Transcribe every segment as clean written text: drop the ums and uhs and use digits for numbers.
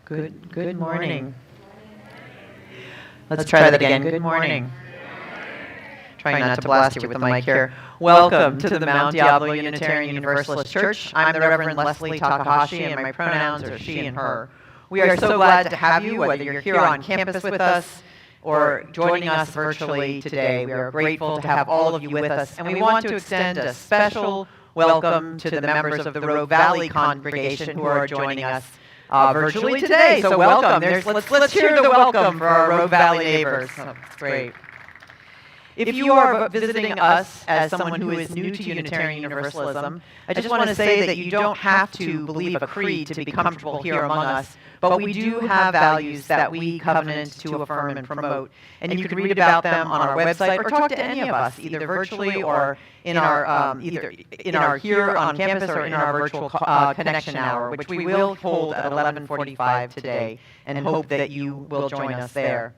Good morning. Let's try that again. Good morning. Trying not to blast you with the mic here. Welcome to the Mount Diablo Unitarian Universalist Church. I'm the Reverend Leslie Takahashi, and my pronouns are she and her. We are so glad to have you, whether you're here on campus with us or joining us virtually today. We are grateful to have all of you with us, and we want to extend a special welcome to the members of the Rogue Valley congregation who are joining us virtually today. So welcome. Let's hear the welcome for our Rogue Valley neighbors. Oh, great. If you are visiting us as someone who is new to Unitarian Universalism, I just want to say that you don't have to believe a creed to be comfortable here among us, but we do have values that we covenant to affirm and promote. And you can read about them on our website or talk to any of us, either virtually or in our here on campus or in our virtual connection hour, which we will hold at 11:45 today, and hope that you will join us there.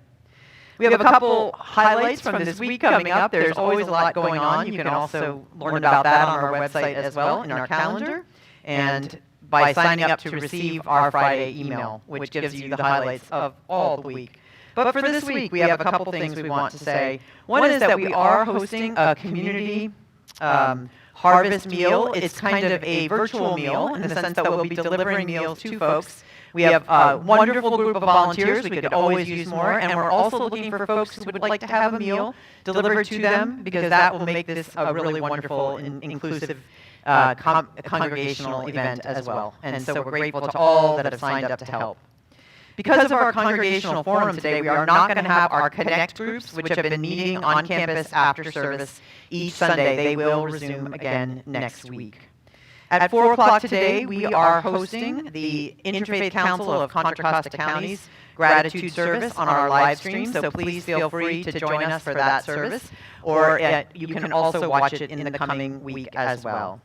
We have a couple highlights from this week coming up. There's always a lot going on. You can also learn about that on our website as well, in our calendar, and by signing up to receive our Friday email, which gives you the highlights of all the week. But for this week, we have a couple things we want to say. One is that we are hosting a community harvest meal. It's kind of a virtual meal in the sense that we'll be delivering meals to folks. We have a wonderful group of volunteers. We could always use more. And we're also looking for folks who would like to have a meal delivered to them, because that will make this a really wonderful and inclusive congregational event as well. And so we're grateful to all that have signed up to help. Because of our congregational forum today, we are not going to have our Connect groups, which have been meeting on campus after service each Sunday. They will resume again next week. At 4 o'clock today, we are hosting the Interfaith Council of Contra Costa County's gratitude service on our live stream, so please feel free to join us for that service, or you can also watch it in the coming week as well.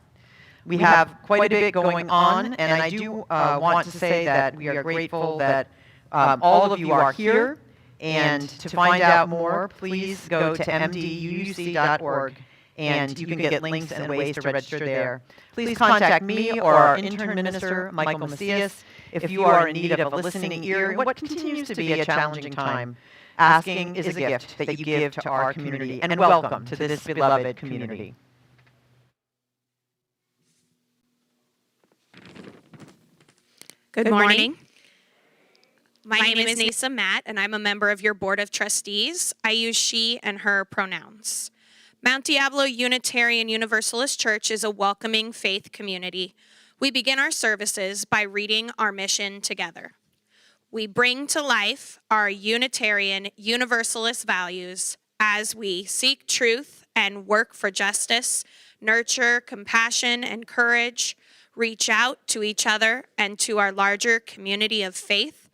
We have quite a bit going on, and I do want to say that we are grateful that all of you are here, and to find out more, please go to mduc.org. And you can get links and ways to register there. Please contact me or our intern minister, Michael Macias, if you are in need of a listening ear in what continues to be a challenging time. Asking is a gift that you give to our community, and welcome to this beloved community. Good morning. My name is Nasa Matt, and I'm a member of your Board of Trustees. I use she and her pronouns. Mount Diablo Unitarian Universalist Church is a welcoming faith community. We begin our services by reading our mission together. We bring to life our Unitarian Universalist values as we seek truth and work for justice, nurture compassion and courage, reach out to each other and to our larger community of faith,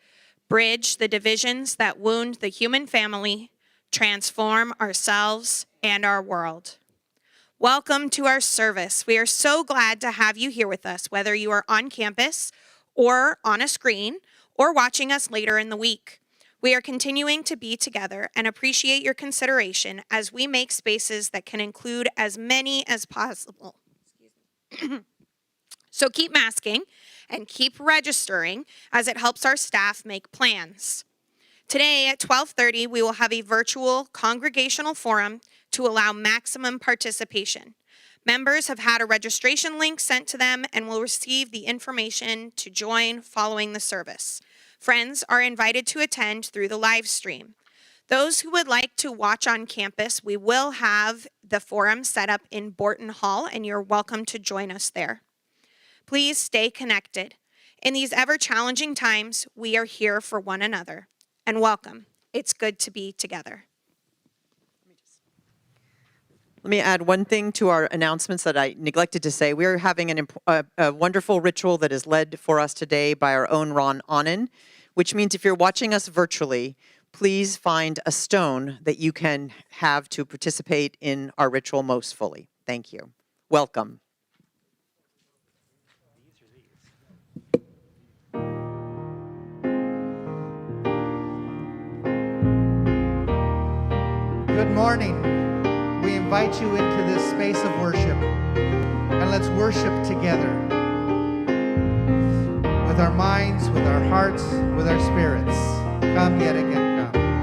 bridge the divisions that wound the human family, transform ourselves and our world. Welcome to our service. We are so glad to have you here with us, whether you are on campus or on a screen or watching us later in the week. We are continuing to be together and appreciate your consideration as we make spaces that can include as many as possible. So keep masking and keep registering as it helps our staff make plans. Today at 12:30, we will have a virtual congregational forum to allow maximum participation. Members have had a registration link sent to them and will receive the information to join following the service. Friends are invited to attend through the live stream. Those who would like to watch on campus, we will have the forum set up in Borton Hall, and you're welcome to join us there. Please stay connected. In these ever-challenging times, we are here for one another. And welcome. It's good to be together. Let me add one thing to our announcements that I neglected to say. We're having a wonderful ritual that is led for us today by our own Ron Onnen, which means if you're watching us virtually, please find a stone that you can have to participate in our ritual most fully. Thank you. Welcome. Good morning. We invite you into this space of worship, and let's worship together with our minds, with our hearts, with our spirits. Come yet again, come.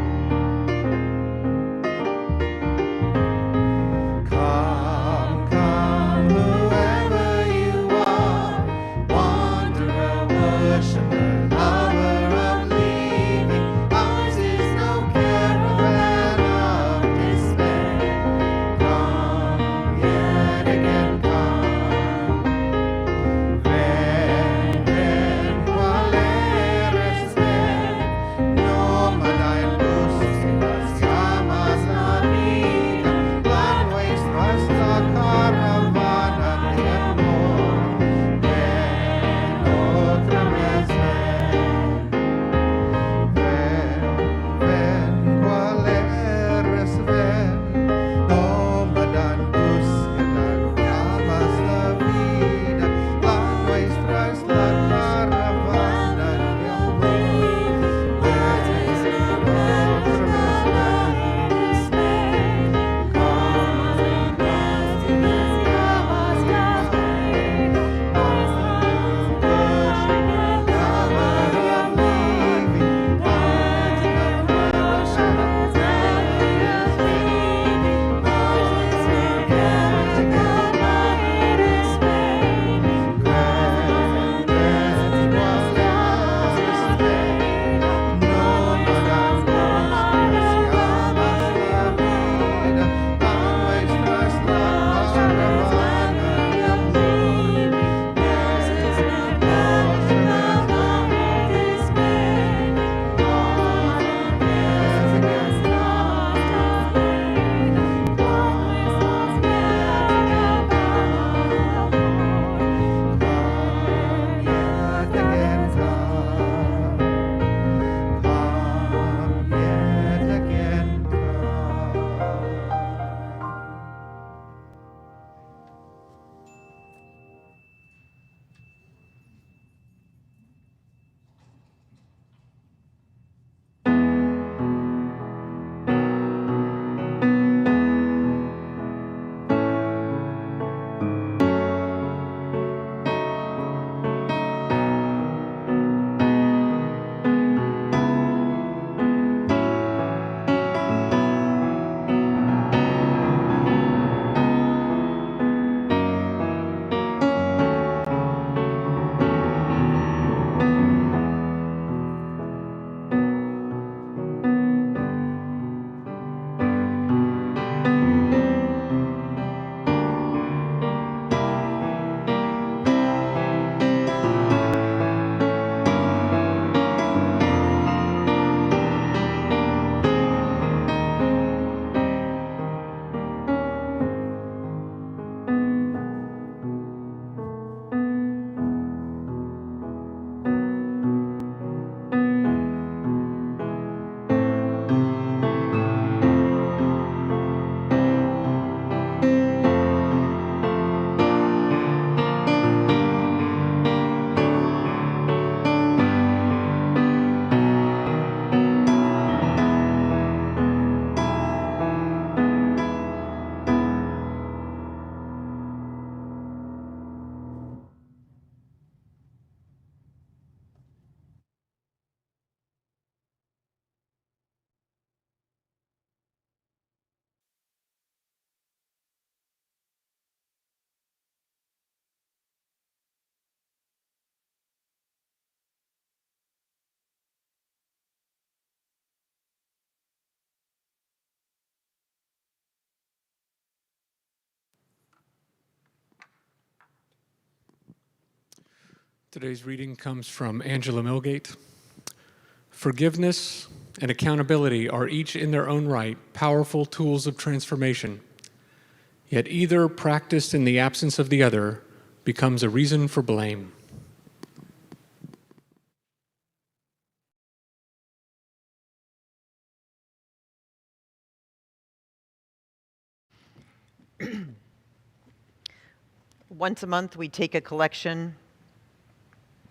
Come, come, whoever you are, wanderer, worshiper, lover of leaving. Ours is no caravan of despair. Come yet again, come. Ven, ven, qual eres, ven. Nómada en búsquedas, llamas la vida. La nuestra es la caravana de amor. Ven otra vez, ven. Ven, cuál eres, ven. Nómada en búsqueda, llamas la vida. La nuestra es la caravana de amor. Ven otra vez, Today's reading comes from Angela Milgate. Forgiveness and accountability are each in their own right powerful tools of transformation. Yet either practiced in the absence of the other becomes a reason for blame. Once a month, we take a collection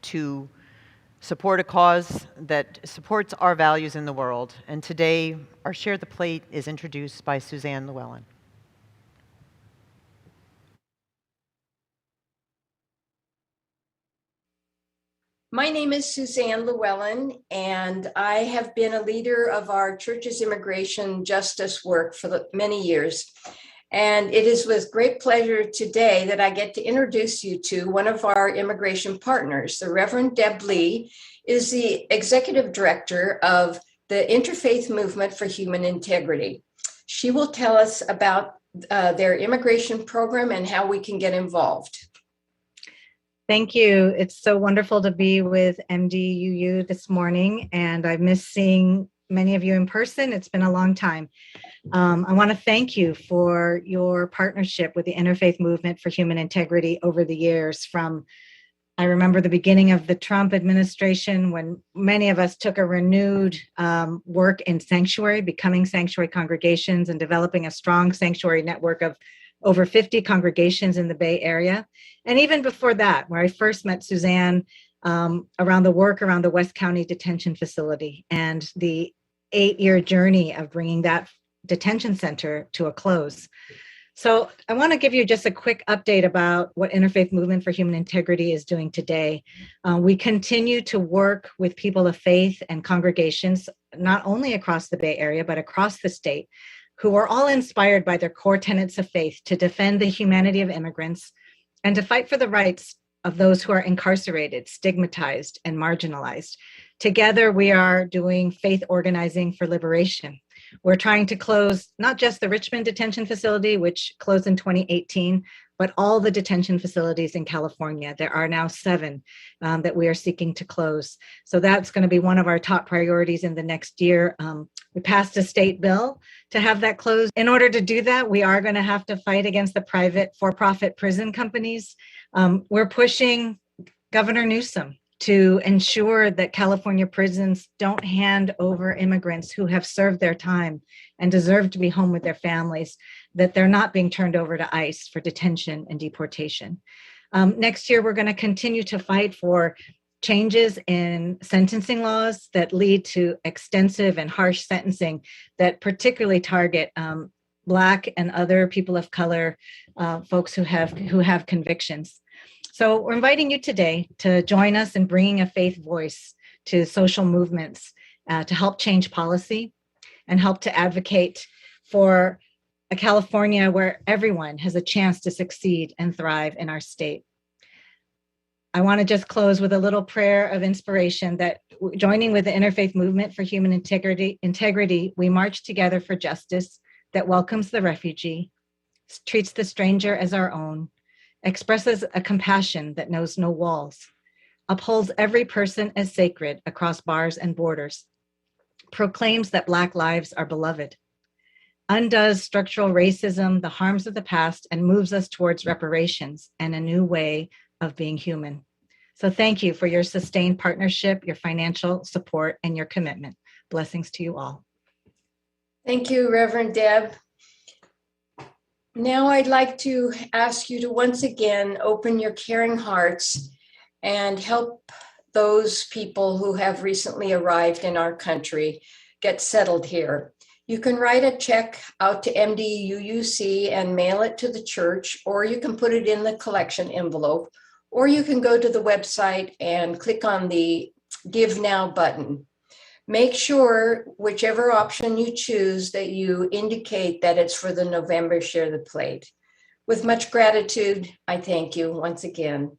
to support a cause that supports our values in the world. And today, our Share the Plate is introduced by Suzanne Llewellyn. My name is Suzanne Llewellyn, and I have been a leader of our church's immigration justice work for many years. And it is with great pleasure today that I get to introduce you to one of our immigration partners. The Reverend Deb Lee is the executive director of the Interfaith Movement for Human Integrity. She will tell us about their immigration program and how we can get involved. Thank you. It's so wonderful to be with MDUU this morning, and I miss seeing many of you in person. It's been a long time. I want to thank you for your partnership with the Interfaith Movement for Human Integrity over the years. I remember the beginning of the Trump administration when many of us took a renewed work in sanctuary, becoming sanctuary congregations and developing a strong sanctuary network of over 50 congregations in the Bay Area. And even before that, where I first met Suzanne around the work around the West County Detention Facility and the 8-year journey of bringing that detention center to a close. So I want to give you just a quick update about what Interfaith Movement for Human Integrity is doing today. We continue to work with people of faith and congregations, not only across the Bay Area, but across the state, who are all inspired by their core tenets of faith to defend the humanity of immigrants and to fight for the rights of those who are incarcerated, stigmatized, and marginalized. Together, we are doing faith organizing for liberation. We're trying to close not just the Richmond Detention Facility, which closed in 2018, but all the detention facilities in California. There are now 7 that we are seeking to close. So that's going to be one of our top priorities in the next year. We passed a state bill to have that closed. In order to do that, we are going to have to fight against the private for-profit prison companies. We're pushing Governor Newsom to ensure that California prisons don't hand over immigrants who have served their time and deserve to be home with their families, that they're not being turned over to ICE for detention and deportation. Next year, we're going to continue to fight for changes in sentencing laws that lead to extensive and harsh sentencing that particularly target Black and other people of color, folks who have convictions. So we're inviting you today to join us in bringing a faith voice to social movements to help change policy and help to advocate for a California where everyone has a chance to succeed and thrive in our state. I want to just close with a little prayer of inspiration that joining with the Interfaith Movement for Human Integrity, we march together for justice that welcomes the refugee, treats the stranger as our own, expresses a compassion that knows no walls, upholds every person as sacred across bars and borders, proclaims that Black lives are beloved, undoes structural racism, the harms of the past, and moves us towards reparations and a new way of being human. So thank you for your sustained partnership, your financial support, and your commitment. Blessings to you all. Thank you, Reverend Deb. Now I'd like to ask you to once again open your caring hearts and help those people who have recently arrived in our country get settled here. You can write a check out to MDUUC and mail it to the church, or you can put it in the collection envelope, or you can go to the website and click on the Give Now button. Make sure, whichever option you choose, that you indicate that it's for the November Share the Plate. With much gratitude, I thank you once again.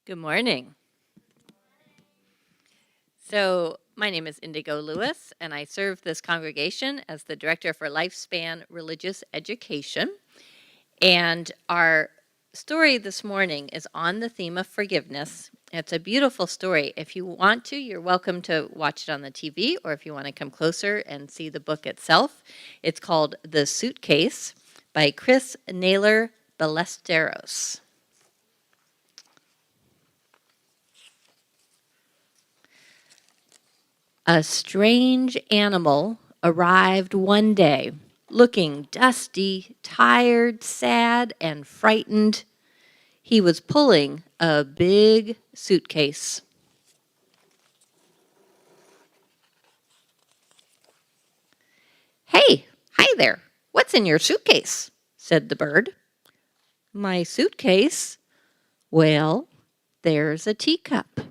Good morning. So my name is Indigo Lewis, and I serve this congregation as the Director for Lifespan Religious Education. And our story this morning is on the theme of forgiveness. It's a beautiful story. If you want to, you're welcome to watch it on the TV, or if you want to come closer and see the book itself. It's called The Suitcase by Chris Naylor Ballesteros. A strange animal arrived one day, looking dusty, tired, sad, and frightened. He was pulling a big suitcase. "Hi there, what's in your suitcase?" said the bird. "My suitcase? Well, there's a teacup."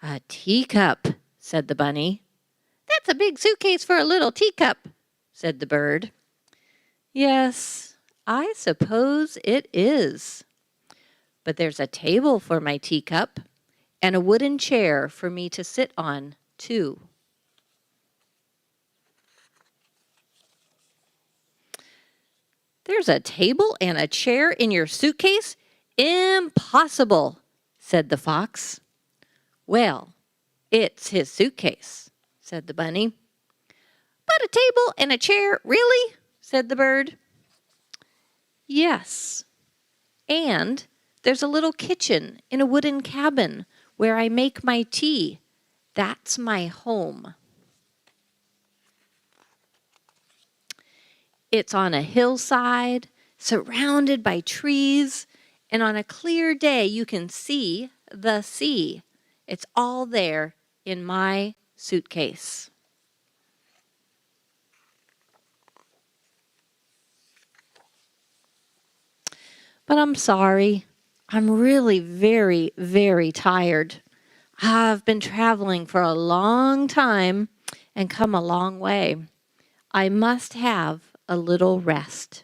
"A teacup," said the bunny. "That's a big suitcase for a little teacup," said the bird. "Yes, I suppose it is. But there's a table for my teacup and a wooden chair for me to sit on, too." "There's a table and a chair in your suitcase? Impossible," said the fox. "Well, it's his suitcase," said the bunny. "But a table and a chair, really?" said the bird. "Yes, and there's a little kitchen in a wooden cabin where I make my tea. That's my home. It's on a hillside, surrounded by trees, and on a clear day you can see the sea. It's all there in my suitcase." "But I'm sorry. I'm really very, very tired. I've been traveling for a long time and come a long way. I must have a little rest."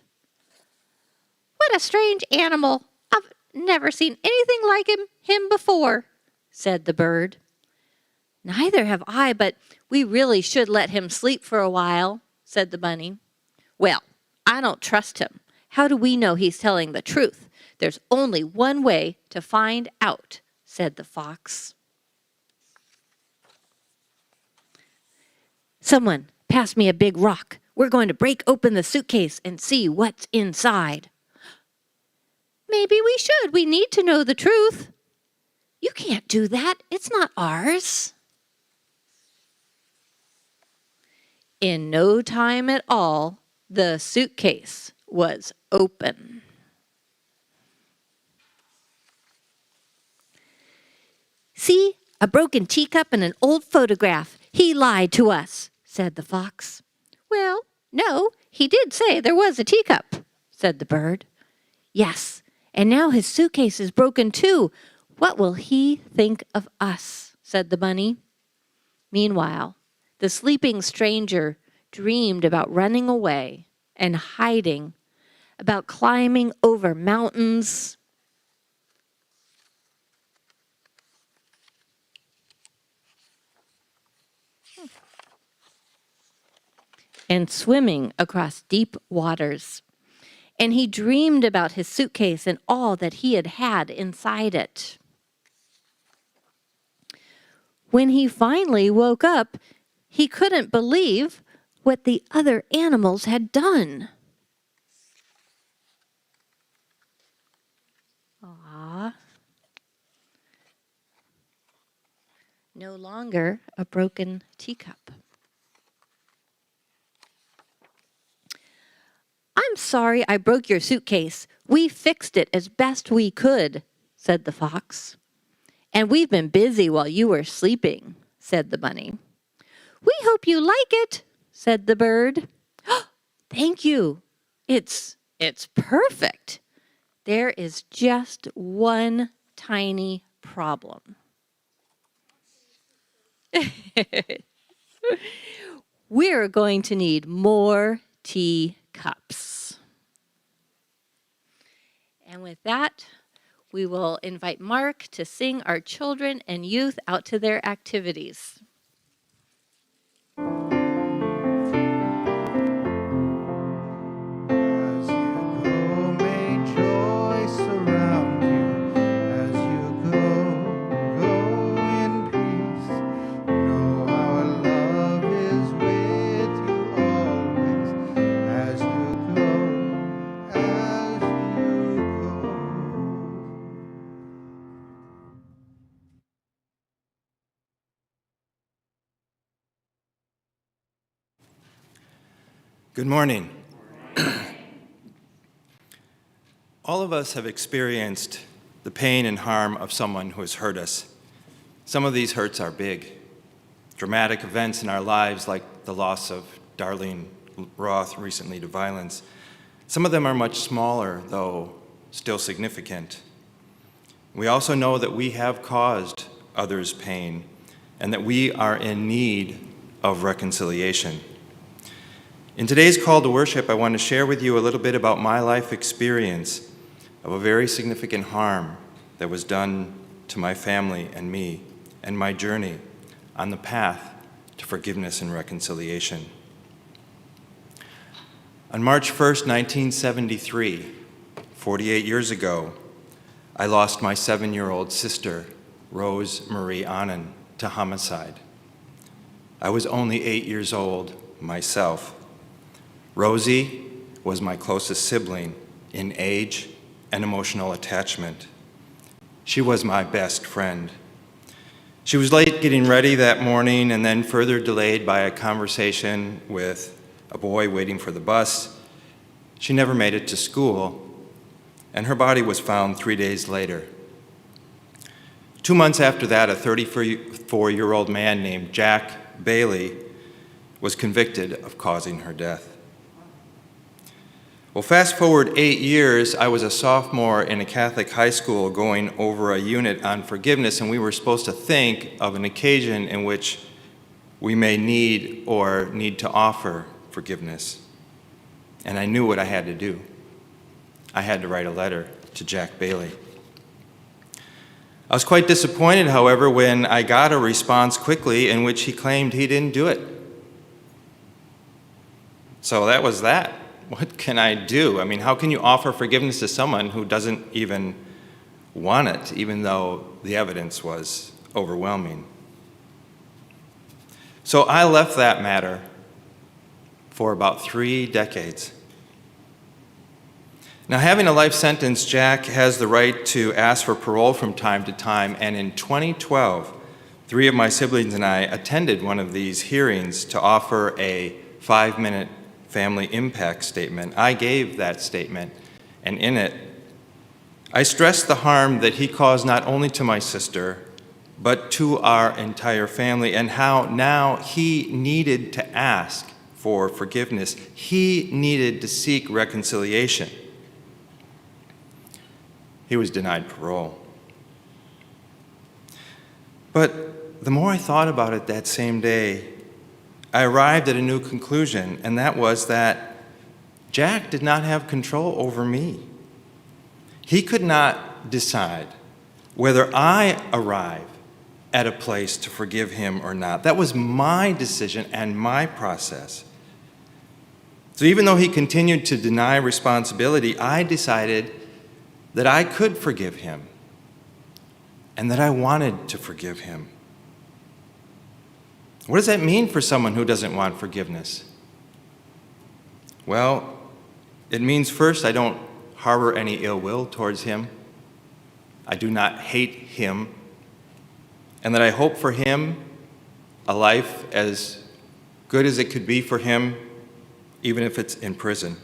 "What a strange animal. I've never seen anything like him before," said the bird. "Neither have I, but we really should let him sleep for a while," said the bunny. "Well, I don't trust him. How do we know he's telling the truth? There's only one way to find out," said the fox. "Someone pass me a big rock. We're going to break open the suitcase and see what's inside." "Maybe we should. We need to know the truth." "You can't do that. It's not ours." In no time at all, the suitcase was open. "See, a broken teacup and an old photograph. He lied to us," said the fox. "Well, no, he did say there was a teacup," said the bird. "Yes, and now his suitcase is broken too. What will he think of us?" said the bunny. Meanwhile, the sleeping stranger dreamed about running away and hiding, about climbing over mountains, and swimming across deep waters. And he dreamed about his suitcase and all that he had had inside it. When he finally woke up, he couldn't believe what the other animals had done. No longer a broken teacup. "I'm sorry I broke your suitcase. We fixed it as best we could," said the fox. "And we've been busy while you were sleeping," said the bunny. "We hope you like it," said the bird. "Thank you. It's perfect. There is just one tiny problem." "We're going to need more teacups." And with that, we will invite Mark to sing our children and youth out to their activities. As you go, may joy surround you. As you go in peace. Know our love is with you always. As you go, as you go. Good morning. All of us have experienced the pain and harm of someone who has hurt us. Some of these hurts are big. dramatic events in our lives, like the loss of Darlene Roth recently to violence. Some of them are much smaller, though still significant. We also know that we have caused others pain and that we are in need of reconciliation. In today's call to worship, I want to share with you a little bit about my life experience of a very significant harm that was done to my family and me, and my journey on the path to forgiveness and reconciliation. On March 1st, 1973, 48 years ago, I lost my 7-year-old sister, Rose Marie Annan, to homicide. I was only 8 years old myself. Rosie was my closest sibling in age and emotional attachment. She was my best friend. She was late getting ready that morning and then further delayed by a conversation with a boy waiting for the bus. She never made it to school, and her body was found 3 days later. 2 months after that, a 34-year-old man named Jack Bailey was convicted of causing her death. Well, fast forward 8 years, I was a sophomore in a Catholic high school going over a unit on forgiveness, and we were supposed to think of an occasion in which we may need to offer forgiveness. And I knew what I had to do. I had to write a letter to Jack Bailey. I was quite disappointed, however, when I got a response quickly in which he claimed he didn't do it. So that was that. What can I do? I mean, how can you offer forgiveness to someone who doesn't even want it, even though the evidence was overwhelming? So I left that matter for about 3 decades. Now, having a life sentence, Jack has the right to ask for parole from time to time, and in 2012, 3 of my siblings and I attended one of these hearings to offer a 5-minute family impact statement. I gave that statement, and in it, I stressed the harm that he caused not only to my sister, but to our entire family, and how now he needed to ask for forgiveness. He needed to seek reconciliation. He was denied parole. But the more I thought about it that same day, I arrived at a new conclusion, and that was that Jack did not have control over me. He could not decide whether I arrive at a place to forgive him or not. That was my decision and my process. So even though he continued to deny responsibility, I decided that I could forgive him and that I wanted to forgive him. What does that mean for someone who doesn't want forgiveness? Well, it means first, I don't harbor any ill will towards him. I do not hate him. And that I hope for him a life as good as it could be for him, even if it's in prison.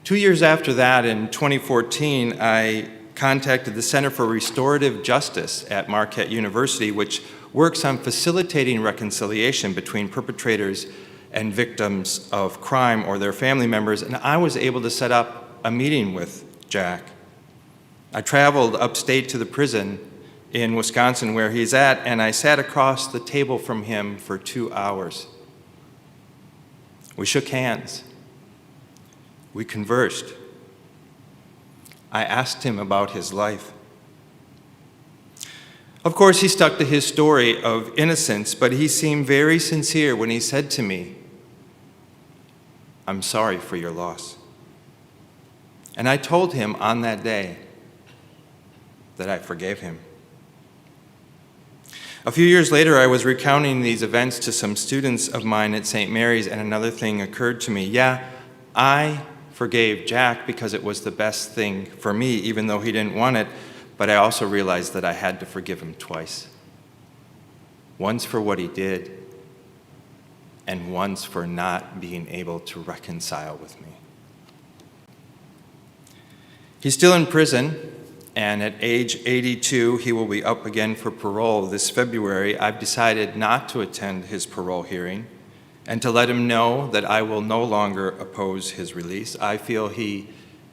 2 years after that, in 2014, I contacted the Center for Restorative Justice at Marquette University, which works on facilitating reconciliation between perpetrators and victims of crime or their family members, and I was able to set up a meeting with Jack. I traveled upstate to the prison in Wisconsin where he's at, and I sat across the table from him for 2 hours. We shook hands. We conversed. I asked him about his life. Of course, he stuck to his story of innocence, but he seemed very sincere when he said to me, "I'm sorry for your loss." And I told him on that day that I forgave him. A few years later, I was recounting these events to some students of mine at St. Mary's, and another thing occurred to me. Yeah, I forgave Jack because it was the best thing for me, even though he didn't want it, but I also realized that I had to forgive him twice. Once for what he did, and once for not being able to reconcile with me. He's still in prison. and at age 82, he will be up again for parole this February. I've decided not to attend his parole hearing and to let him know that I will no longer oppose his release. I feel he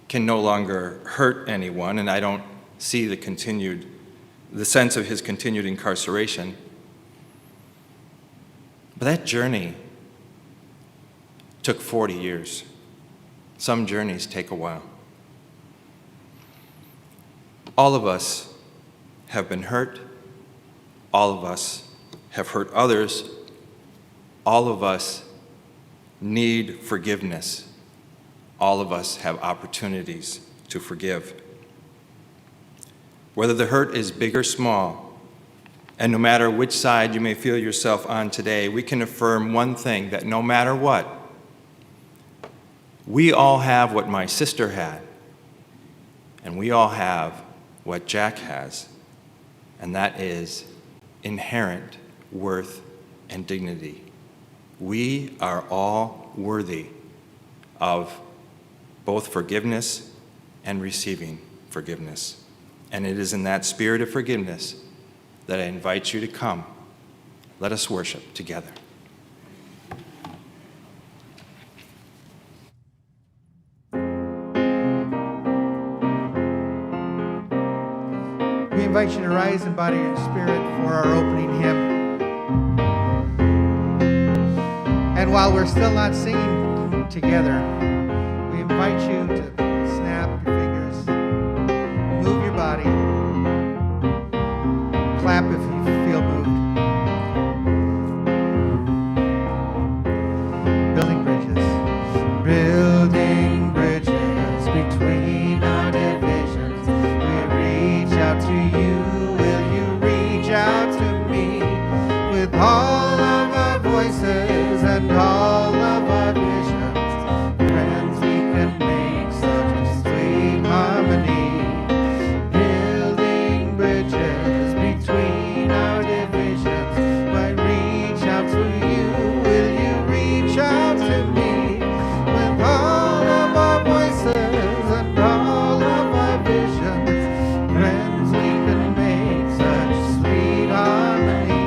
can no longer hurt anyone, and I don't see the sense of his continued incarceration. But that journey took 40 years. Some journeys take a while. All of us have been hurt. All of us have hurt others. All of us need forgiveness. All of us have opportunities to forgive. Whether the hurt is big or small, and no matter which side you may feel yourself on today, we can affirm one thing, that no matter what, we all have what my sister had, and we all have what Jack has, and that is inherent worth and dignity. We are all worthy of both forgiveness and receiving forgiveness. And it is in that spirit of forgiveness that I invite you to come. Let us worship together. We invite you to rise in body and spirit for our opening hymn. And while we're still not singing together, we invite you to snap your fingers, move your body, clap if you feel moved. Building bridges. Building bridges between our divisions. We reach out to you. Will you reach out to me? With all of our voices and all of our visions, friends, we can make such a sweet harmony. Building bridges between our divisions. Why reach out to you? Will you reach out to me? With all of our voices and all of our visions, friends, we can make such sweet harmony.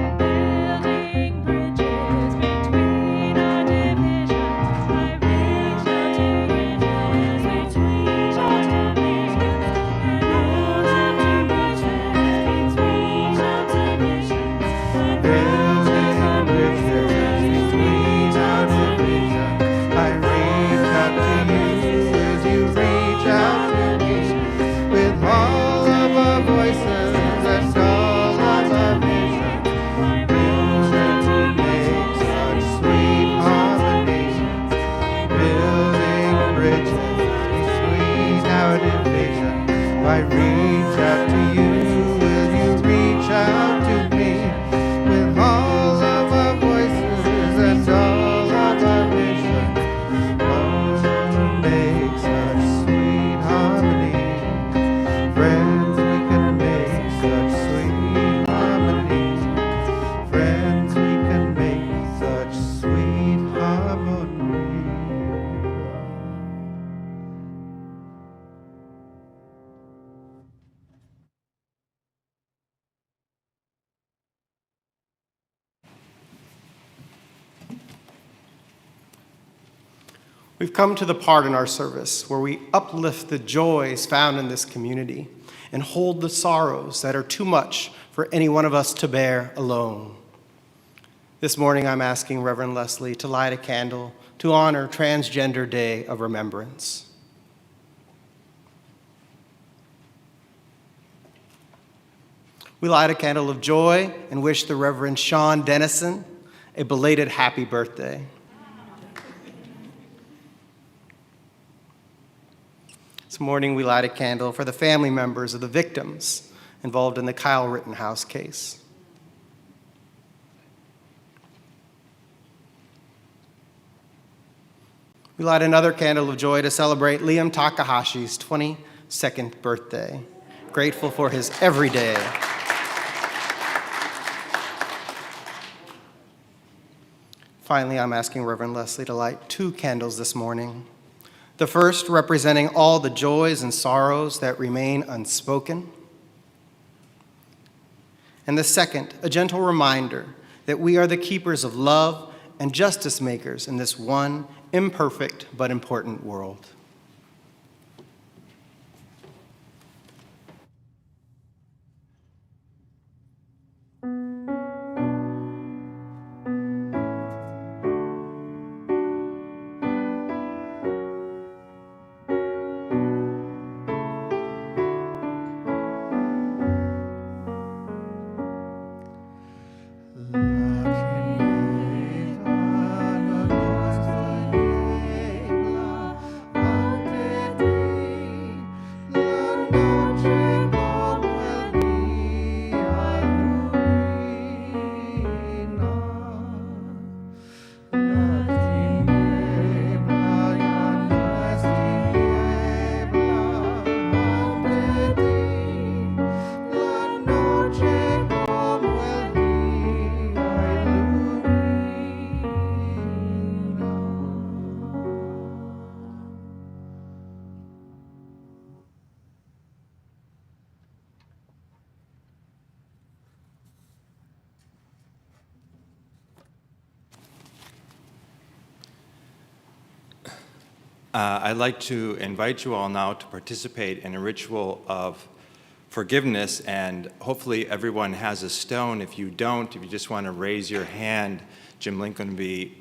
Building bridges between our divisions. I reach out to you as we reach out to visions. And all of our voices between our divisions. Building bridges between our divisions. I reach out to you as you reach out to me. With all of our voices and all of our visions, building to make such sweet harmony. Building bridges between our divisions. I reach out to you as you reach out to me. With all of our voices and all of our visions, to make such sweet harmony. Friends, we can make such sweet harmony. Friends, we can make such sweet harmony. We've come to the part in our service where we uplift the joys found in this community and hold the sorrows that are too much for any one of us to bear alone. This morning, I'm asking Reverend Leslie to light a candle to honor Transgender Day of Remembrance. We light a candle of joy and wish the Reverend Sean Dennison a belated happy birthday. This morning, we light a candle for the family members of the victims involved in the Kyle Rittenhouse case. We light another candle of joy to celebrate Liam Takahashi's 22nd birthday. Grateful for his every day. Finally, I'm asking Reverend Leslie to light 2 candles this morning. The first representing all the joys and sorrows that remain unspoken. And the second, a gentle reminder that we are the keepers of love and justice makers in this one imperfect but important world. I'd like to invite you all now to participate in a ritual of forgiveness, and hopefully everyone has a stone. If you don't, if you just want to raise your hand, Jim Lincoln would be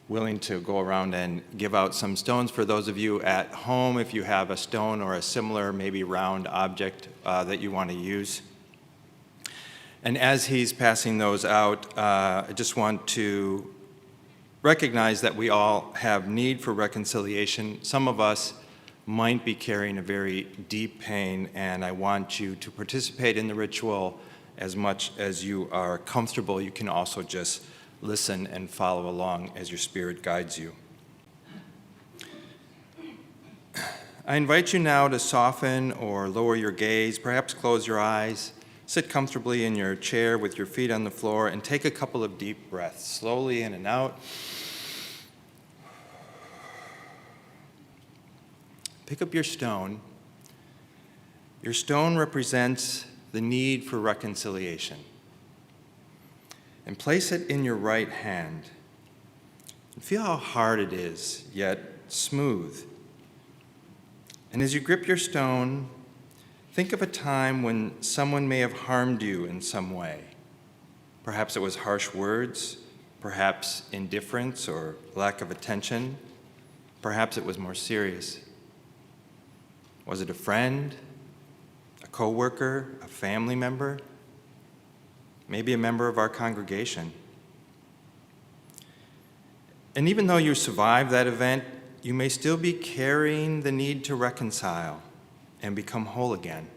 willing to go around and give out some stones. For those of you at home, if you have a stone or a similar, maybe round object that you want to use. And as he's passing those out, I just want to recognize that we all have need for reconciliation. Some of us might be carrying a very deep pain, and I want you to participate in the ritual as much as you are comfortable. You can also just listen and follow along as your spirit guides you. I invite you now to soften or lower your gaze, perhaps close your eyes, sit comfortably in your chair with your feet on the floor, and take a couple of deep breaths, slowly in and out. Pick up your stone. Your stone represents the need for reconciliation. And place it in your right hand. And feel how hard it is, yet smooth. And as you grip your stone, think of a time when someone may have harmed you in some way. Perhaps it was harsh words, perhaps indifference or lack of attention. Perhaps it was more serious. Was it a friend, a coworker, a family member? Maybe a member of our congregation. And even though you survived that event, you may still be carrying the need to reconcile and become whole again.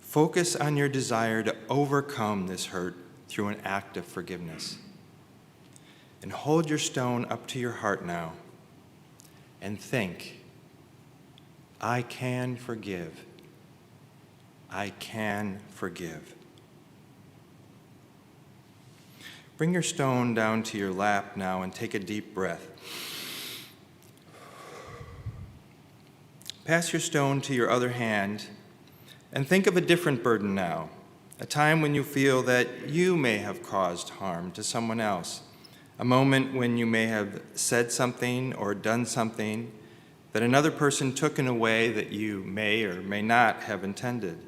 Focus on your desire to overcome this hurt through an act of forgiveness. And hold your stone up to your heart now and think, I can forgive. I can forgive. Bring your stone down to your lap now and take a deep breath. Pass your stone to your other hand and think of a different burden now, a time when you feel that you may have caused harm to someone else, a moment when you may have said something or done something that another person took in a way that you may or may not have intended.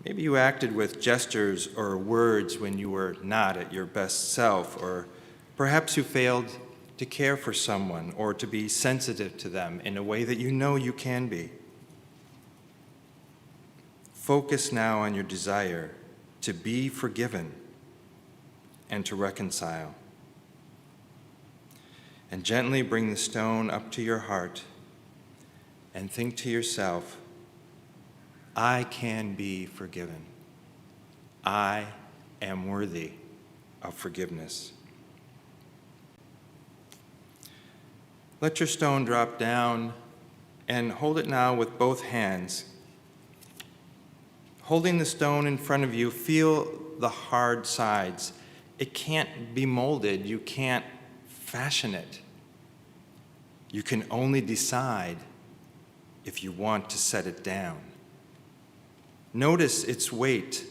Maybe you acted with gestures or words when you were not at your best self, or perhaps you failed to care for someone or to be sensitive to them in a way that you know you can be. Focus now on your desire to be forgiven and to reconcile. And gently bring the stone up to your heart and think to yourself, I can be forgiven. I am worthy of forgiveness. Let your stone drop down and hold it now with both hands. Holding the stone in front of you, feel the hard sides. It can't be molded. You can't fashion it. You can only decide if you want to set it down. Notice its weight.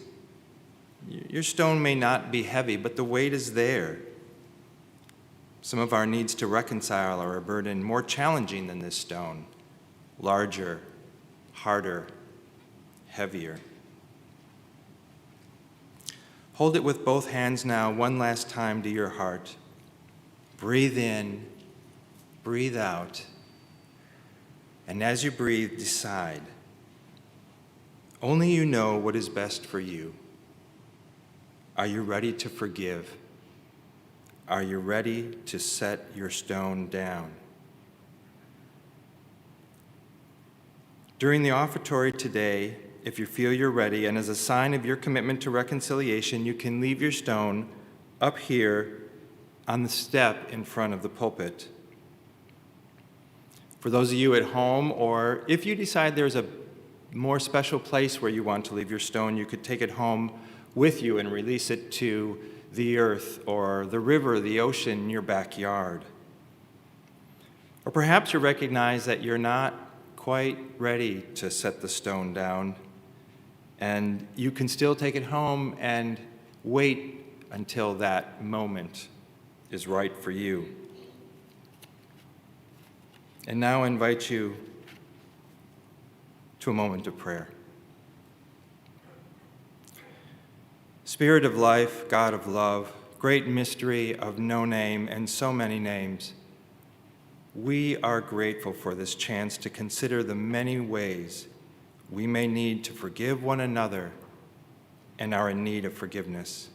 Your stone may not be heavy, but the weight is there. Some of our needs to reconcile are a burden more challenging than this stone, larger, harder, heavier. Hold it with both hands now, one last time to your heart. Breathe in, breathe out, and as you breathe, decide. Only you know what is best for you. Are you ready to forgive? Are you ready to set your stone down? During the offertory today, if you feel you're ready, and as a sign of your commitment to reconciliation, you can leave your stone up here on the step in front of the pulpit. For those of you at home, or if you decide there's a more special place where you want to leave your stone, you could take it home with you and release it to the earth or the river, the ocean in your backyard. Or perhaps you recognize that you're not quite ready to set the stone down, and you can still take it home and wait until that moment is right for you. And now I invite you to a moment of prayer. Spirit of life, God of love, great mystery of no name and so many names, we are grateful for this chance to consider the many ways we may need to forgive one another and are in need of forgiveness.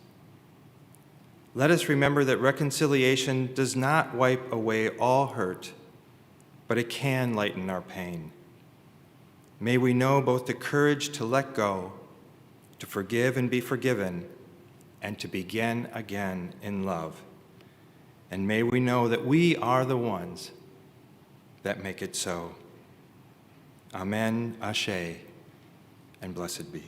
Let us remember that reconciliation does not wipe away all hurt, but it can lighten our pain. May we know both the courage to let go, to forgive and be forgiven, and to begin again in love. And may we know that we are the ones that make it so. Amen, Ashe, and blessed be.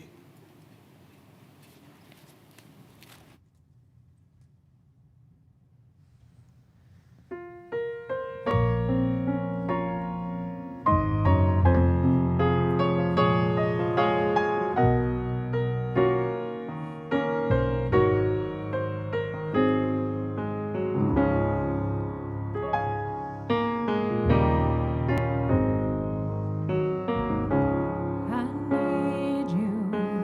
I need you.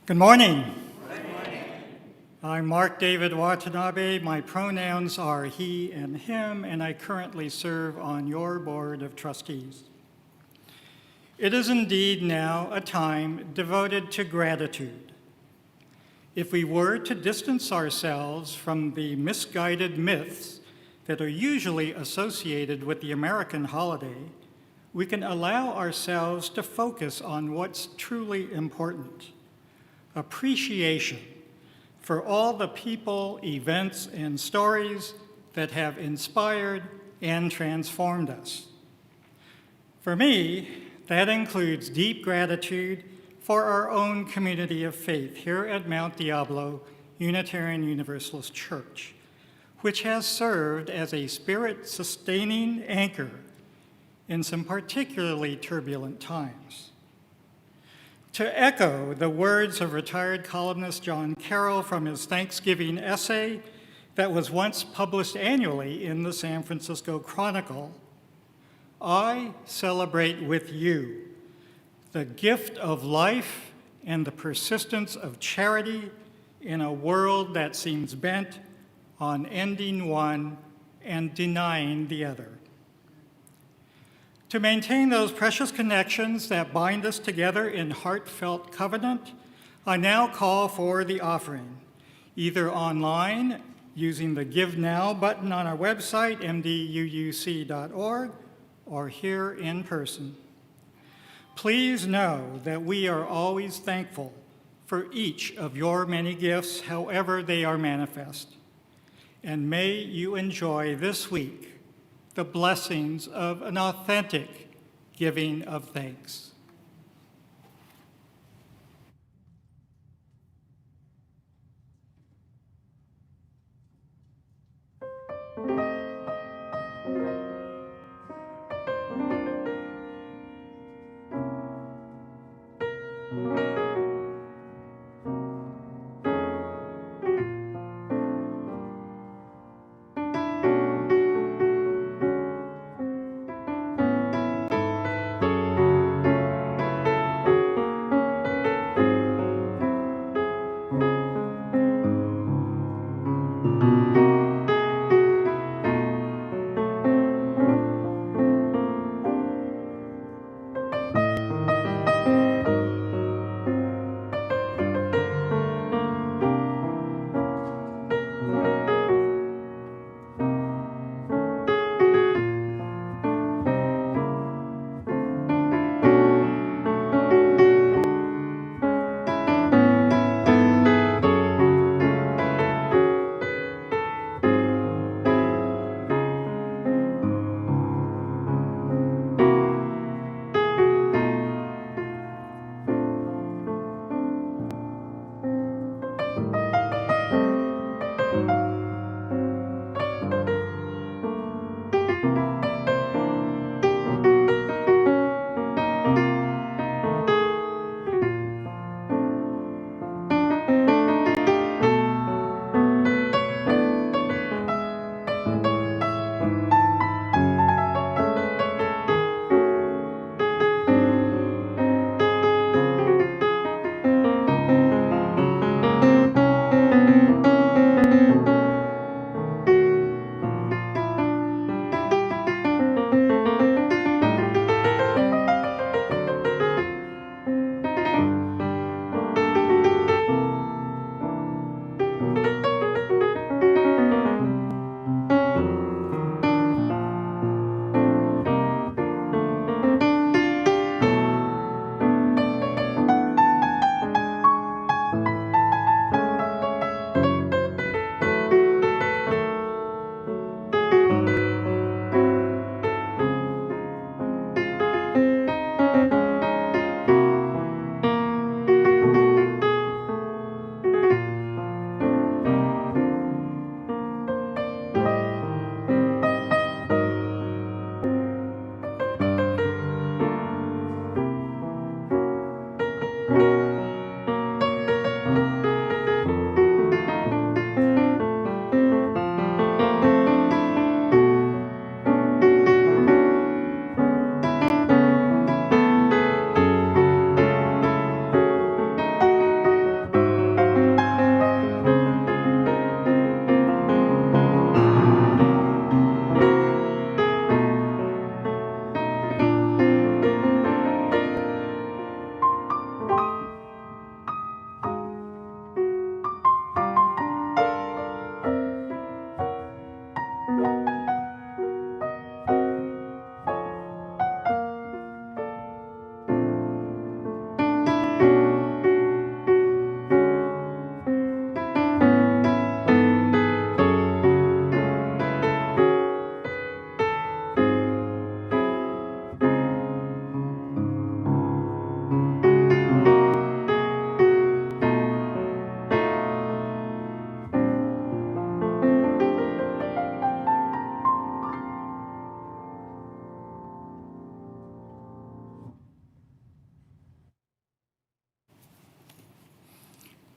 Good morning. I'm Mark David Watanabe. My pronouns are he and him, and I currently serve on your Board of Trustees. It is indeed now a time devoted to gratitude. If we were to distance ourselves from the misguided myths that are usually associated with the American holiday, we can allow ourselves to focus on what's truly important: appreciation for all the people, events, and stories that have inspired and transformed us. For me, that includes deep gratitude for our own community of faith here at Mount Diablo Unitarian Universalist Church, which has served as a spirit-sustaining anchor in some particularly turbulent times. To echo the words of retired columnist John Carroll from his Thanksgiving essay that was once published annually in the San Francisco Chronicle, I celebrate with you the gift of life and the persistence of charity in a world that seems bent on ending one and denying the other. To maintain those precious connections that bind us together in heartfelt covenant, I now call for the offering, either online using the Give Now button on our website, mduuc.org, or here in person. Please know that we are always thankful for each of your many gifts, however they are manifest. And may you enjoy this week the blessings of an authentic giving of thanks.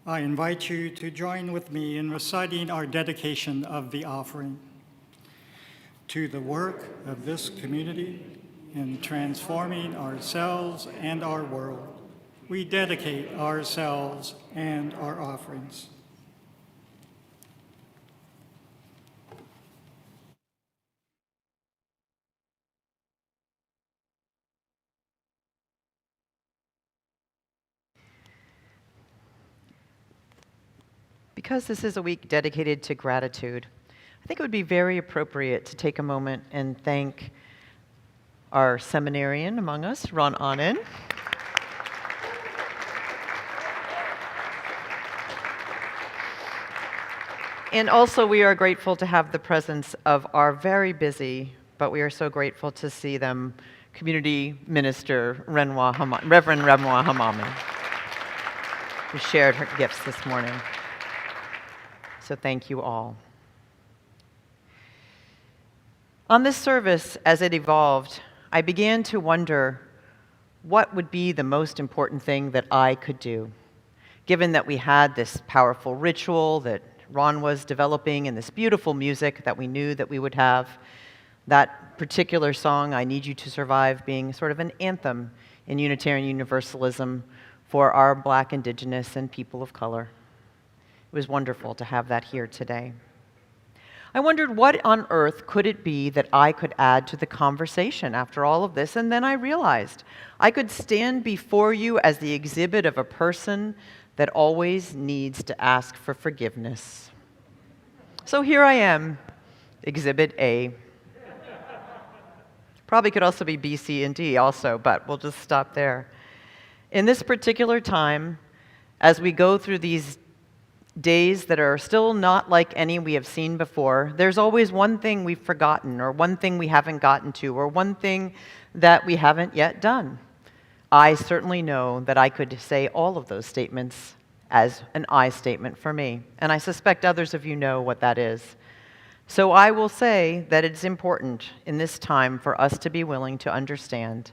I invite you to join with me in reciting our dedication of the offering. To the work of this community in transforming ourselves and our world, we dedicate ourselves and our offerings. Because this is a week dedicated to gratitude, I think it would be very appropriate to take a moment and thank our seminarian among us, Ron Anand. And also, we are grateful to have the presence of our very busy, but we are so grateful to see them, community minister Reverend Renwa Hamami, who shared her gifts this morning. So thank you all. On this service, as it evolved, I began to wonder what would be the most important thing that I could do, given that we had this powerful ritual that Ron was developing and this beautiful music that we knew that we would have, that particular song, I Need You to Survive, being sort of an anthem in Unitarian Universalism for our Black, Indigenous, and people of color. It was wonderful to have that here today. I wondered what on earth could it be that I could add to the conversation after all of this, and then I realized I could stand before you as the exhibit of a person that always needs to ask for forgiveness. So here I am, Exhibit A. Probably could also be B, C, and D also, but we'll just stop there. In this particular time, as we go through these days that are still not like any we have seen before, there's always one thing we've forgotten, or one thing we haven't gotten to, or one thing that we haven't yet done. I certainly know that I could say all of those statements as an I statement for me, and I suspect others of you know what that is. So I will say that it's important in this time for us to be willing to understand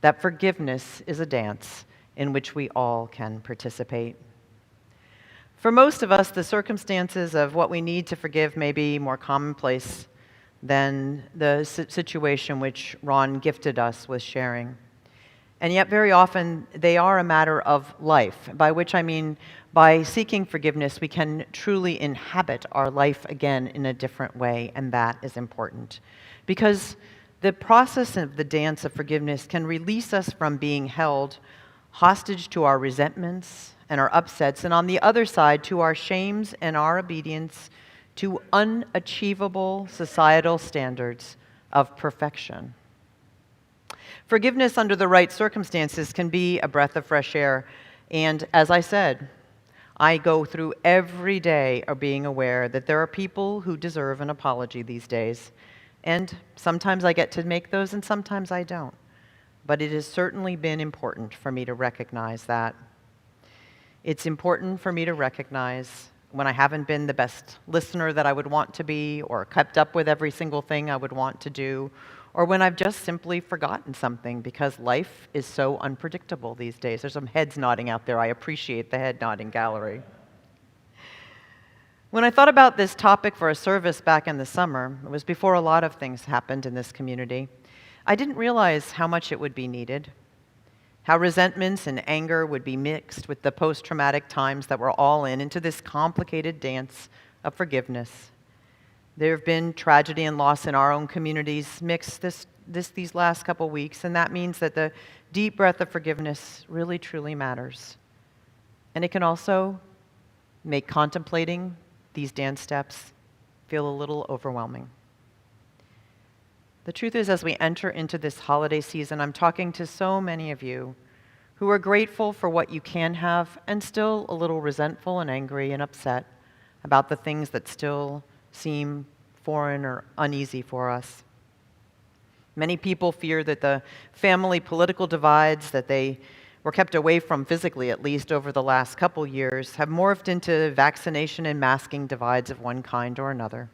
that forgiveness is a dance in which we all can participate. For most of us, the circumstances of what we need to forgive may be more commonplace than the situation which Ron gifted us with sharing. And yet very often they are a matter of life, by which I mean by seeking forgiveness, we can truly inhabit our life again in a different way, and that is important. Because the process of the dance of forgiveness can release us from being held hostage to our resentments and our upsets, and on the other side, to our shames and our obedience to unachievable societal standards of perfection. Forgiveness under the right circumstances can be a breath of fresh air, and as I said, I go through every day of being aware that there are people who deserve an apology these days, and sometimes I get to make those and sometimes I don't. But it has certainly been important for me to recognize that. It's important for me to recognize when I haven't been the best listener that I would want to be, or kept up with every single thing I would want to do, or when I've just simply forgotten something, because life is so unpredictable these days. There's some heads nodding out there. I appreciate the head nodding gallery. When I thought about this topic for a service back in the summer, it was before a lot of things happened in this community, I didn't realize how much it would be needed, how resentments and anger would be mixed with the post-traumatic times that we're all in into this complicated dance of forgiveness. There have been tragedy and loss in our own communities mixed these last couple weeks, and that means that the deep breath of forgiveness really, truly matters. And it can also make contemplating these dance steps feel a little overwhelming. The truth is, as we enter into this holiday season, I'm talking to so many of you who are grateful for what you can have and still a little resentful and angry and upset about the things that still seem foreign or uneasy for us. Many people fear that the family political divides that they were kept away from physically, at least over the last couple years, have morphed into vaccination and masking divides of one kind or another.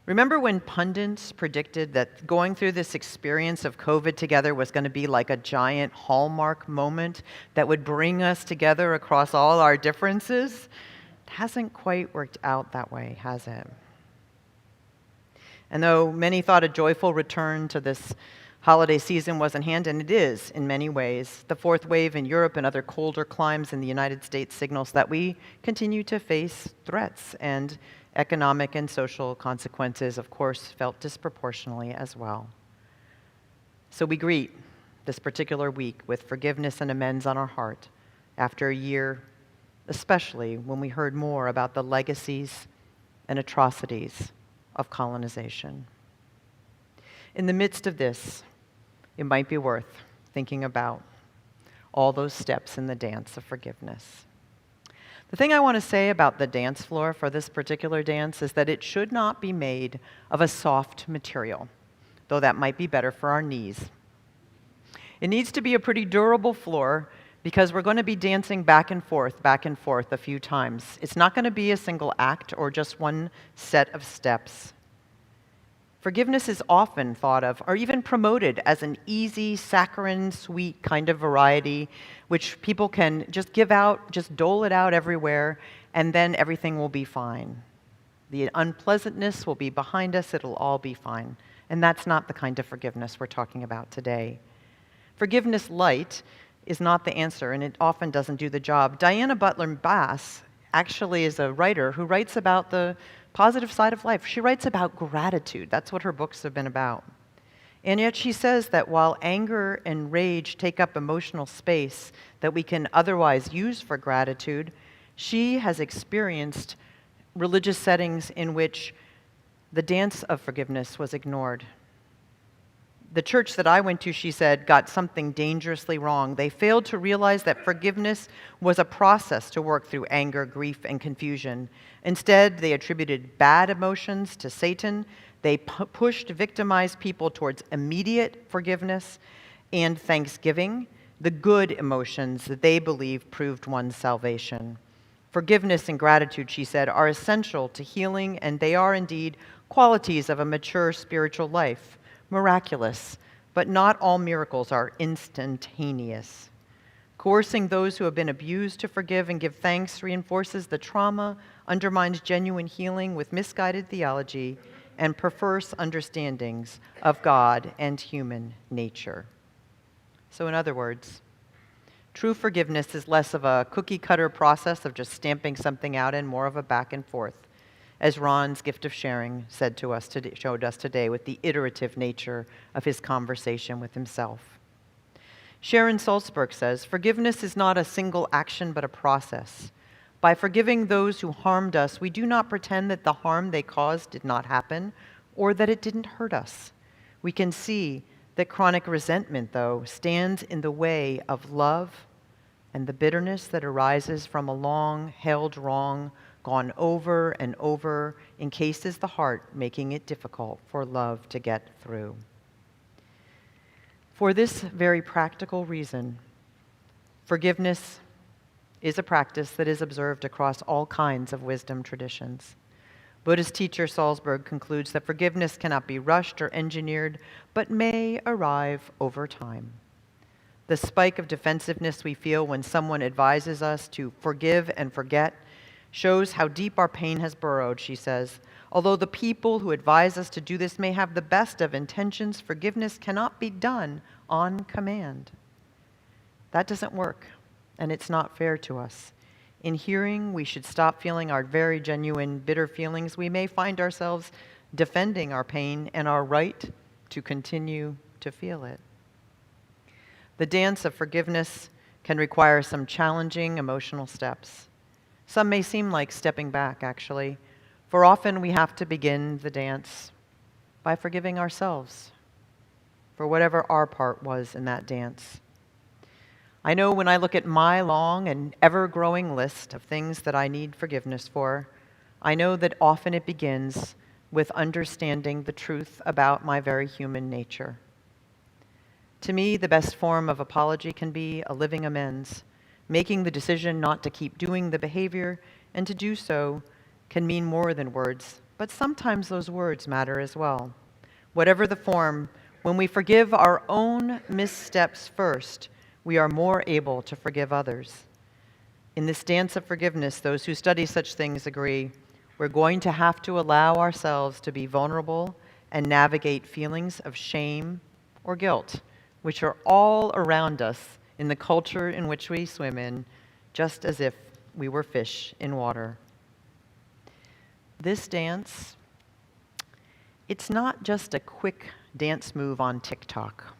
Remember when pundits predicted that going through this experience of COVID together was going to be like a giant hallmark moment that would bring us together across all our differences? It hasn't quite worked out that way, has it? And though many thought a joyful return to this holiday season was in hand, and it is in many ways, the fourth wave in Europe and other colder climes in the United States signals that we continue to face threats, and economic and social consequences, of course, felt disproportionately as well. So we greet this particular week with forgiveness and amends on our heart after a year, especially when we heard more about the legacies and atrocities of colonization. In the midst of this, it might be worth thinking about all those steps in the dance of forgiveness. The thing I want to say about the dance floor for this particular dance is that it should not be made of a soft material, though that might be better for our knees. It needs to be a pretty durable floor because we're going to be dancing back and forth a few times. It's not going to be a single act or just one set of steps. Forgiveness is often thought of, or even promoted, as an easy, saccharine, sweet kind of variety, which people can just give out, just dole it out everywhere, and then everything will be fine. The unpleasantness will be behind us, it'll all be fine. And that's not the kind of forgiveness we're talking about today. Forgiveness light is not the answer, and it often doesn't do the job. Diana Butler Bass actually is a writer who writes about the positive side of life. She writes about gratitude. That's what her books have been about. And yet she says that while anger and rage take up emotional space that we can otherwise use for gratitude, she has experienced religious settings in which the dance of forgiveness was ignored. The church that I went to, she said, got something dangerously wrong. They failed to realize that forgiveness was a process to work through anger, grief, and confusion. Instead, they attributed bad emotions to Satan. They pushed victimized people towards immediate forgiveness and thanksgiving, the good emotions that they believed proved one's salvation. Forgiveness and gratitude, she said, are essential to healing, and they are indeed qualities of a mature spiritual life. Miraculous, but not all miracles are instantaneous. Coercing those who have been abused to forgive and give thanks reinforces the trauma, undermines genuine healing with misguided theology and perverse understandings of God and human nature. So in other words, true forgiveness is less of a cookie-cutter process of just stamping something out and more of a back and forth, as Ron's gift of sharing showed us today with the iterative nature of his conversation with himself. Sharon Salzberg says, forgiveness is not a single action but a process. By forgiving those who harmed us, we do not pretend that the harm they caused did not happen or that it didn't hurt us. We can see that chronic resentment, though, stands in the way of love and the bitterness that arises from a long-held wrong gone over and over, encases the heart, making it difficult for love to get through. For this very practical reason, forgiveness is a practice that is observed across all kinds of wisdom traditions. Buddhist teacher Salzberg concludes that forgiveness cannot be rushed or engineered, but may arrive over time. The spike of defensiveness we feel when someone advises us to forgive and forget shows how deep our pain has burrowed, she says. Although the people who advise us to do this may have the best of intentions, forgiveness cannot be done on command. That doesn't work, and it's not fair to us. In hearing, we should stop feeling our very genuine, bitter feelings. We may find ourselves defending our pain and our right to continue to feel it. The dance of forgiveness can require some challenging emotional steps. Some may seem like stepping back, actually, for often we have to begin the dance by forgiving ourselves for whatever our part was in that dance. I know when I look at my long and ever-growing list of things that I need forgiveness for, I know that often it begins with understanding the truth about my very human nature. To me, the best form of apology can be a living amends. Making the decision not to keep doing the behavior, and to do so can mean more than words. but sometimes those words matter as well. Whatever the form, when we forgive our own missteps first, we are more able to forgive others. In this dance of forgiveness, those who study such things agree we're going to have to allow ourselves to be vulnerable and navigate feelings of shame or guilt, which are all around us in the culture in which we swim in, just as if we were fish in water. This dance, it's not just a quick dance move on TikTok.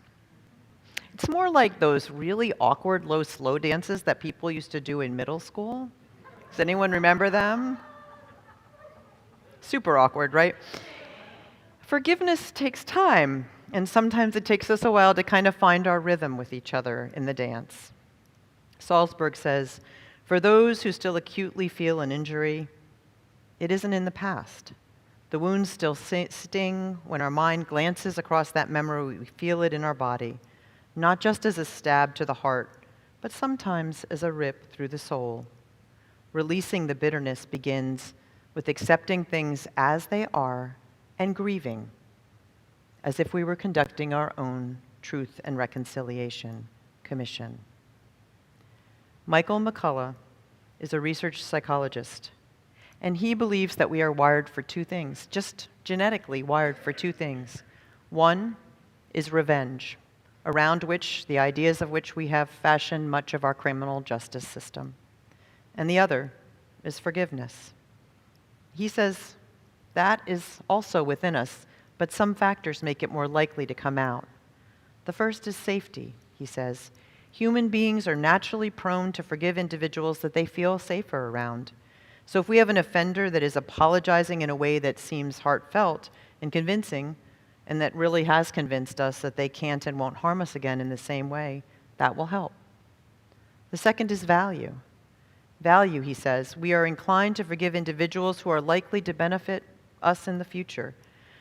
It's more like those really awkward low slow dances that people used to do in middle school. Does anyone remember them? Super awkward, right? Forgiveness takes time, and sometimes it takes us a while to kind of find our rhythm with each other in the dance. Salzberg says, for those who still acutely feel an injury, it isn't in the past. The wounds still sting. When our mind glances across that memory, we feel it in our body, not just as a stab to the heart, but sometimes as a rip through the soul. Releasing the bitterness begins with accepting things as they are and grieving, as if we were conducting our own Truth and Reconciliation Commission. Michael McCullough is a research psychologist, and he believes that we are wired for two things, just genetically wired for two things. One is revenge, around which, the ideas of which we have fashioned much of our criminal justice system. And the other is forgiveness. He says that is also within us, but some factors make it more likely to come out. The first is safety, he says. Human beings are naturally prone to forgive individuals that they feel safer around. So if we have an offender that is apologizing in a way that seems heartfelt and convincing, and that really has convinced us that they can't and won't harm us again in the same way, that will help. The second is value. Value, he says, we are inclined to forgive individuals who are likely to benefit us in the future.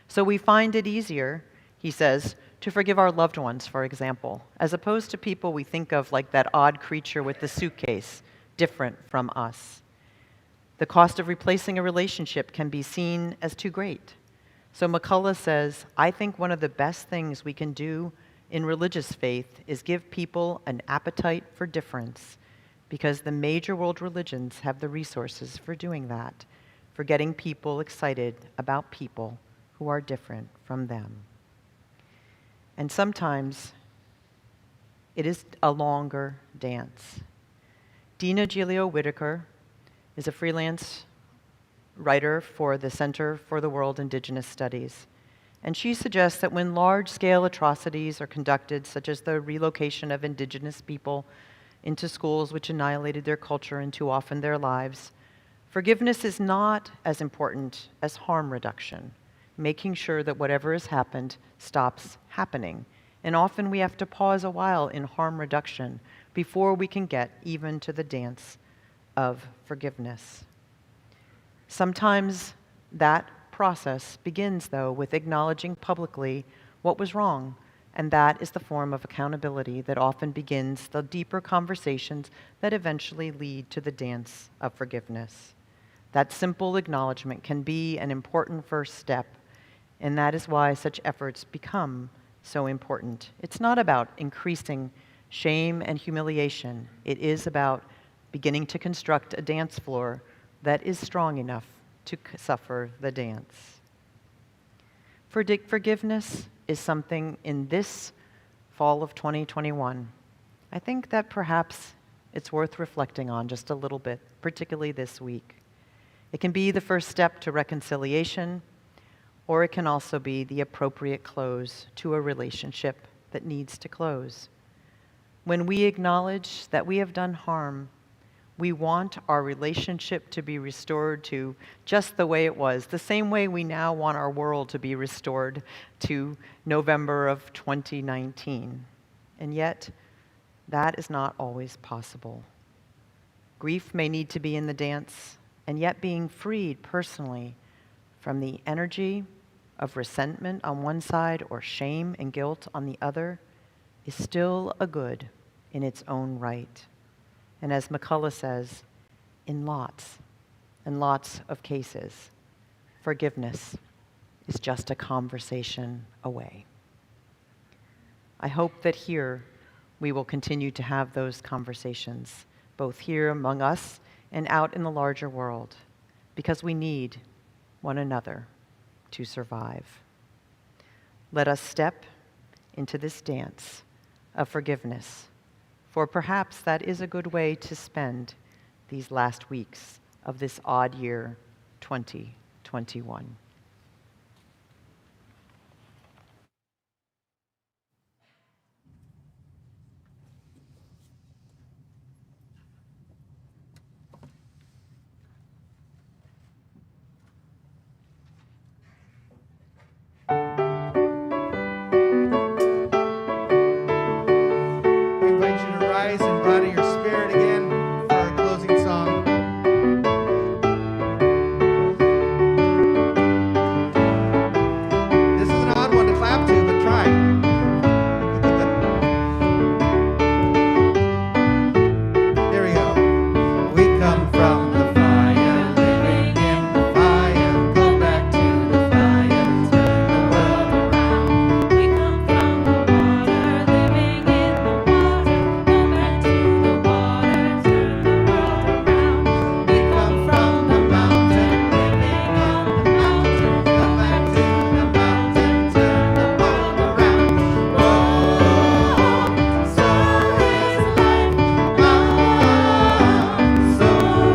So we find it easier, he says, to forgive our loved ones, for example, as opposed to people we think of like that odd creature with the suitcase, different from us. The cost of replacing a relationship can be seen as too great. So McCullough says, I think one of the best things we can do in religious faith is give people an appetite for difference, because the major world religions have the resources for doing that, for getting people excited about people who are different from them. And sometimes it is a longer dance. Dina Gilio Whitaker is a freelance writer for the Center for the World Indigenous Studies. And she suggests that when large-scale atrocities are conducted, such as the relocation of indigenous people into schools which annihilated their culture and too often their lives, forgiveness is not as important as harm reduction, making sure that whatever has happened stops happening. And often we have to pause a while in harm reduction before we can get even to the dance of forgiveness. Sometimes that process begins, though, with acknowledging publicly what was wrong, and that is the form of accountability that often begins the deeper conversations that eventually lead to the dance of forgiveness. That simple acknowledgement can be an important first step, and that is why such efforts become so important. It's not about increasing shame and humiliation. It is about beginning to construct a dance floor that is strong enough to suffer the dance. Forgiveness is something in this fall of 2021, I think that perhaps it's worth reflecting on just a little bit, particularly this week. It can be the first step to reconciliation, or it can also be the appropriate close to a relationship that needs to close. When we acknowledge that we have done harm, we want our relationship to be restored to just the way it was, the same way we now want our world to be restored to November of 2019. And yet, that is not always possible. Grief may need to be in the dance, and yet being freed personally from the energy of resentment on one side or shame and guilt on the other is still a good in its own right. And as McCullough says, in lots and lots of cases, forgiveness is just a conversation away. I hope that here we will continue to have those conversations, both here among us and out in the larger world, because we need one another to survive. Let us step into this dance of forgiveness, for perhaps that is a good way to spend these last weeks of this odd year, 2021. We invite you to rise and body your spirit again for our closing song. This is an odd one to clap to, but try. Here we go. We come from the fire, living in the fire. Go back to the fire, turn the world around. We come from the water, living in the water. Go back to the water, turn the world around. We come from the mountain, living on the mountain. Go back to the mountain, turn the world around. Whoa, so is life. Ah, so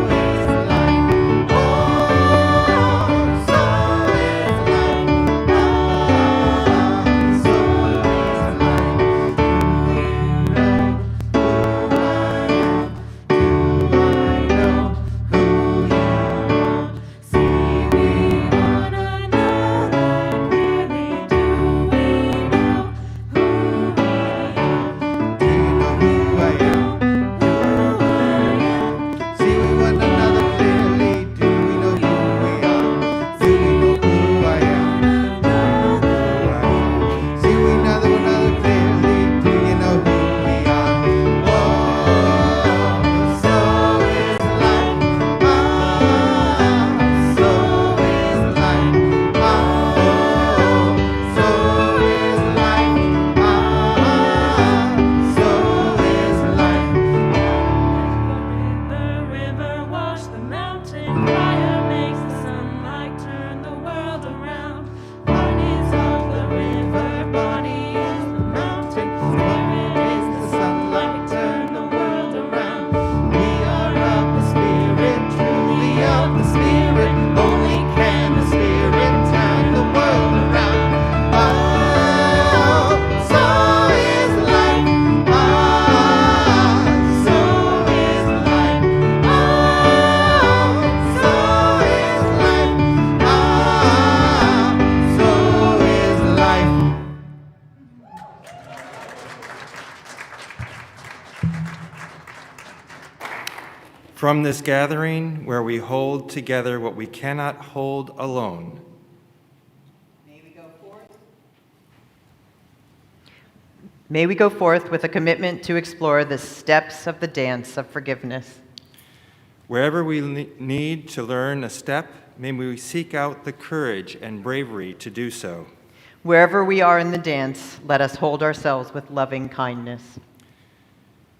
is life. Oh, so is life. Ah, so is life. Do I know who I am? See we one another clearly. Do we know who we are? Do you know who I am? See we one another clearly. Do we know who we are? Do we know who I am? See we another clearly. Do you know who we are? Whoa, so is life. Ah, so is life. Ah, so is life. Ah, so is life. The river wash the mountain. Fire makes the sunlight turn the world around. Heart is of the river, body is the mountain. Spirit is the sunlight, turn the world around. We are of the Spirit, truly of the Spirit. Only can the Spirit turn the world around. Oh, so is life. Ah, so is life. Oh, so is life. Ah, so is life. From this gathering where we hold together what we cannot hold alone, May we go forth with a commitment to explore the steps of the dance of forgiveness. wherever we need to learn a step, may we seek out the courage and bravery to do so. Wherever we are in the dance, let us hold ourselves with loving kindness.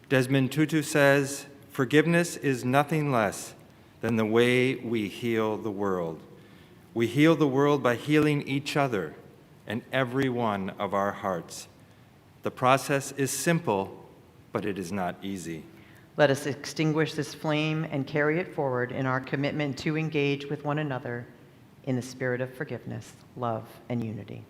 Desmond Tutu says, "Forgiveness is nothing less than the way we heal the world. We heal the world by healing each other and every one of our hearts. The process is simple, but it is not easy." Let us extinguish this flame and carry it forward in our commitment to engage with one another in the spirit of forgiveness, love, and unity.